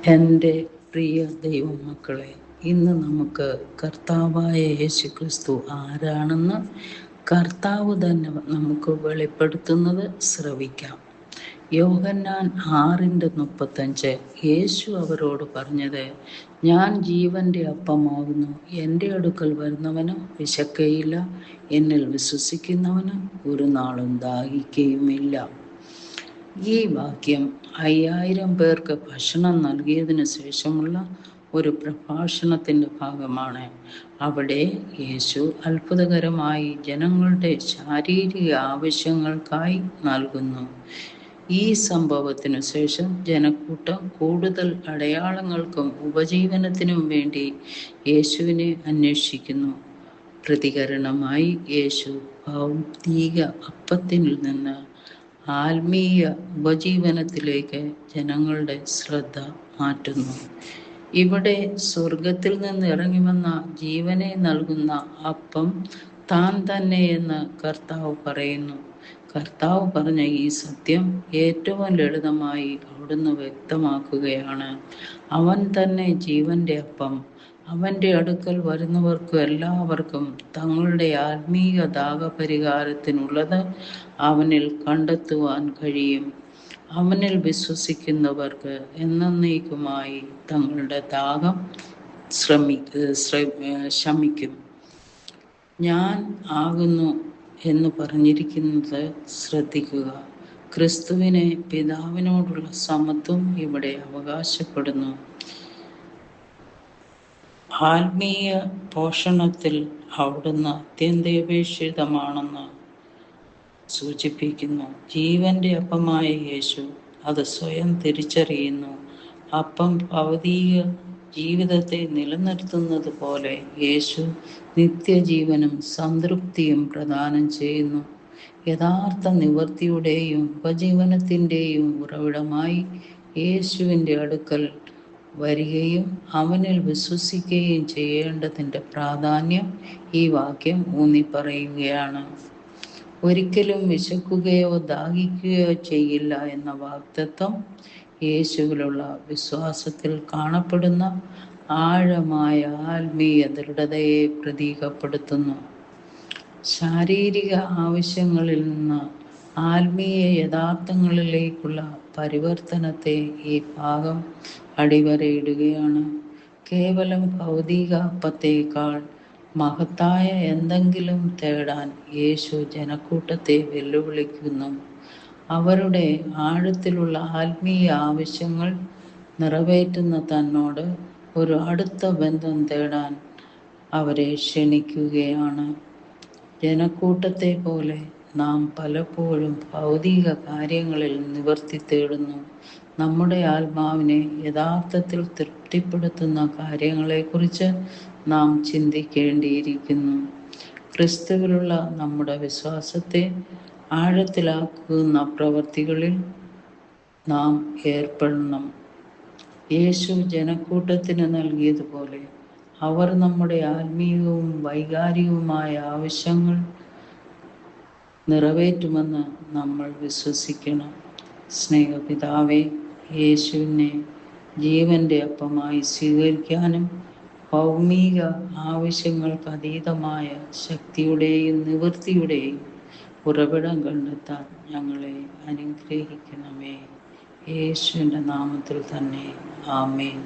എൻ്റെ പ്രിയ ദൈവമക്കളെ, ഇന്ന് നമുക്ക് കർത്താവായ യേശു ക്രിസ്തു ആരാണെന്ന് കർത്താവ് തന്നെ നമുക്ക് വെളിപ്പെടുത്തുന്നത് ശ്രവിക്കാം. യോഹന്നാൻ 6:35 യേശു അവരോട് പറഞ്ഞത്, ഞാൻ ജീവന്റെ അപ്പമാകുന്നു. എൻ്റെ അടുക്കൽ വരുന്നവന് വിശക്കയില്ല, എന്നിൽ വിശ്വസിക്കുന്നവന് ഒരു നാളും ദാഹിക്കുകയുമില്ല. ഈ വാക്യം 5000 പേർക്ക് ഭക്ഷണം നൽകിയതിനു ശേഷമുള്ള ഒരു പ്രഭാഷണത്തിൻ്റെ ഭാഗമാണ്. അവിടെ യേശു അത്ഭുതകരമായി ജനങ്ങളുടെ ശാരീരിക ആവശ്യങ്ങൾക്കായി നൽകുന്നു. ഈ സംഭവത്തിനു ശേഷം ജനക്കൂട്ടം കൂടുതൽ അടയാളങ്ങൾക്കും ഉപജീവനത്തിനും വേണ്ടി യേശുവിനെ അന്വേഷിക്കുന്നു. പ്രതികരണമായി യേശു ഭൗതിക അപ്പത്തിൽ നിന്ന് ആത്മീയ ഉപജീവനത്തിലേക്ക് ജനങ്ങളുടെ ശ്രദ്ധ മാറ്റുന്നു. ഇവിടെ സ്വർഗത്തിൽ നിന്ന് ഇറങ്ങി വന്ന ജീവനെ നൽകുന്ന അപ്പം താൻ തന്നെ എന്ന് കർത്താവ് പറയുന്നു. കർത്താവ് പറഞ്ഞ ഈ സത്യം ഏറ്റവും ലളിതമായി അവിടുന്ന് വ്യക്തമാക്കുകയാണ്. അവൻ തന്നെ ജീവന്റെ അപ്പം. അവൻ്റെ അടുക്കൽ വരുന്നവർക്കും എല്ലാവർക്കും തങ്ങളുടെ ആത്മീയ ദാഹപരിഹാരത്തിനുള്ളത് അവനിൽ കണ്ടെത്തുവാൻ കഴിയും. അവനിൽ വിശ്വസിക്കുന്നവർക്ക് എന്നേക്കുമായി തങ്ങളുടെ ദാഹം ശമിക്കും. ഞാൻ ആകുന്നു എന്ന് പറഞ്ഞിരിക്കുന്നത് ശ്രദ്ധിക്കുക. ക്രിസ്തുവിനെ പിതാവിനോടുള്ള സമത്വം ഇവിടെ അവകാശപ്പെടുന്നു. ആത്മീയ പോഷണത്തിൽ അവിടുന്ന് അത്യന്താപേക്ഷിതമാണെന്ന് സൂചിപ്പിക്കുന്നു. ജീവന്റെ അപ്പമായ യേശു അത് സ്വയം തിരിച്ചറിയുന്നു. അപ്പം ഭൗതിക ജീവിതത്തെ നിലനിർത്തുന്നത് പോലെ യേശു നിത്യജീവനും സംതൃപ്തിയും പ്രദാനം ചെയ്യുന്നു. യഥാർത്ഥ നിവൃത്തിയുടെയും ഉപജീവനത്തിൻ്റെയും ഉറവിടമായി യേശുവിൻ്റെ അടുക്കൽ വരികയും അവനിൽ വിശ്വസിക്കുകയും ചെയ്യേണ്ടതിൻ്റെ പ്രാധാന്യം ഈ വാക്യം ഊന്നിപ്പറയുകയാണ്. ഒരിക്കലും വിശക്കുകയോ ദാഹിക്കുകയോ ചെയ്യില്ല എന്ന വാഗ്ദത്തം യേശുവിലുള്ള വിശ്വാസത്തിൽ കാണപ്പെടുന്ന ആഴമായ ആത്മീയ ദൃഢതയെ പ്രതീകപ്പെടുത്തുന്നു. ശാരീരിക ആവശ്യങ്ങളിൽ നിന്ന് ആത്മീയ യഥാർത്ഥങ്ങളിലേക്കുള്ള പരിവർത്തനത്തെ ഈ ഭാഗം അടിവരയിടുകയാണ്. കേവലം ഭൗതിക അപ്പത്തേക്കാൾ മഹത്തായ എന്തെങ്കിലും തേടാൻ യേശു ജനക്കൂട്ടത്തെ വെല്ലുവിളിക്കുന്നു. അവരുടെ ആഴത്തിലുള്ള ആത്മീയ ആവശ്യങ്ങൾ നിറവേറ്റുന്ന തന്നോട് ഒരു അടുത്ത ബന്ധം തേടാൻ അവരെ ക്ഷണിക്കുകയാണ്. ജനക്കൂട്ടത്തെ പോലെ നാം പലപ്പോഴും ഭൗതിക കാര്യങ്ങളിൽ നിവൃത്തി തേടുന്നു. നമ്മുടെ ആത്മാവിനെ യഥാർത്ഥത്തിൽ തൃപ്തിപ്പെടുത്തുന്ന കാര്യങ്ങളെക്കുറിച്ച് നാം ചിന്തിക്കേണ്ടിയിരിക്കുന്നു. ക്രിസ്തുവിലുള്ള നമ്മുടെ വിശ്വാസത്തെ ആഴത്തിലാക്കുന്ന പ്രവൃത്തികളിൽ നാം ഏർപ്പെടണം. യേശു ജനക്കൂട്ടത്തിന് നൽകിയതുപോലെ അവർ നമ്മുടെ ആത്മീയവും വൈകാരികവുമായ ആവശ്യങ്ങൾ നിറവേറ്റുമെന്ന് നമ്മൾ വിശ്വസിക്കണം. സ്നേഹപിതാവേ, യേശുവിനെ ജീവന്റെ അപ്പമായി സ്വീകരിക്കാനും ഭൗമിക ആവശ്യങ്ങൾക്ക് അതീതമായ ശക്തിയുടെയും നിവൃത്തിയുടെയും ഉറവിടം കണ്ടെത്താൻ ഞങ്ങളെ അനുഗ്രഹിക്കണമേ. യേശുവിൻ്റെ നാമത്തിൽ തന്നെ. ആമേൻ.